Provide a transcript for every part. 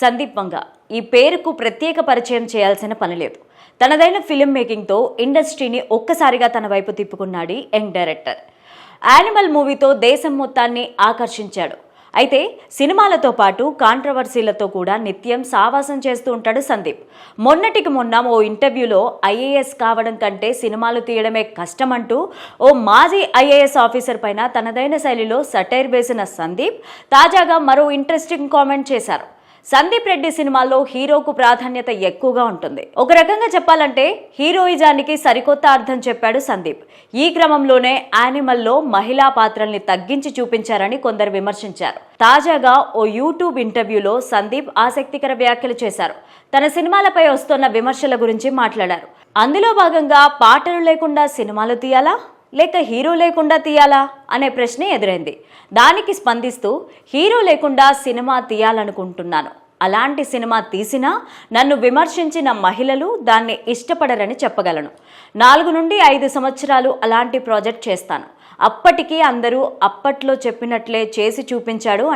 సందీప్ వంగ ఈ పేరుకు ప్రత్యేక పరిచయం చేయాల్సిన పని లేదు. తనదైన ఫిల్మ్ మేకింగ్తో ఇండస్ట్రీని ఒక్కసారిగా తన వైపు తిప్పుకున్నాడు యంగ్ డైరెక్టర్. యానిమల్ మూవీతో దేశం మొత్తాన్ని ఆకర్షించాడు. అయితే సినిమాలతో పాటు కాంట్రవర్సీలతో కూడా నిత్యం సావాసం చేస్తూ ఉంటాడు సందీప్. మొన్నటికి మొన్న ఓ ఇంటర్వ్యూలో ఐఏఎస్ కావడం కంటే సినిమాలు తీయడమే కష్టమంటూ ఓ మాజీ ఐఏఎస్ ఆఫీసర్ పైన తనదైన శైలిలో సటైర్ వేసిన సందీప్ తాజాగా మరో ఇంట్రెస్టింగ్ కామెంట్ చేశారు. సందీప్ రెడ్డి సినిమాల్లో హీరోకు ప్రాధాన్యత ఎక్కువగా ఉంటుంది. ఒక రకంగా చెప్పాలంటే హీరోయిజానికి సరికొత్త అర్థం చెప్పాడు సందీప్. ఈ క్రమంలోనే యానిమల్లో మహిళా పాత్రల్ని తగ్గించి చూపించారని కొందరు విమర్శించారు. తాజాగా ఓ యూట్యూబ్ ఇంటర్వ్యూలో సందీప్ ఆసక్తికర వ్యాఖ్యలు చేశారు. తన సినిమాలపై వస్తున్న విమర్శల గురించి మాట్లాడారు. అందులో భాగంగా పాటలు లేకుండా సినిమాలు తీయాలా లేక హీరో లేకుండా తీయాలా అనే ప్రశ్నే ఎదురైంది. దానికి స్పందిస్తూ హీరో లేకుండా సినిమా తీయాలనుకుంటున్నాను. అలాంటి సినిమా తీసినా నన్ను విమర్శించిన మహిళలు దాన్ని ఇష్టపడరని చెప్పగలను. 4 నుండి 5 సంవత్సరాలు అలాంటి ప్రాజెక్ట్ చేస్తాను. అప్పటికీ అందరూ అప్పట్లో చెప్పినట్లే చేసి చూపించాడు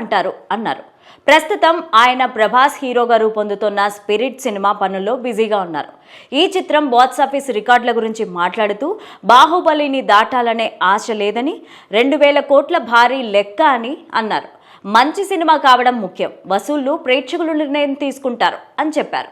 అన్నారు. ప్రస్తుతం ఆయన ప్రభాస్ హీరోగా రూపొందుతున్న స్పిరిట్ సినిమా పనుల్లో బిజీగా ఉన్నారు. ఈ చిత్రం బాక్సాఫీస్ రికార్డుల గురించి మాట్లాడుతూ బాహుబలిని దాటాలనే ఆశ లేదని, 2000 కోట్ల భారీ లెక్క అని అన్నారు. మంచి సినిమా కావడం ముఖ్యం, వసూళ్లు ప్రేక్షకులు నిర్ణయం తీసుకుంటారు అని చెప్పారు.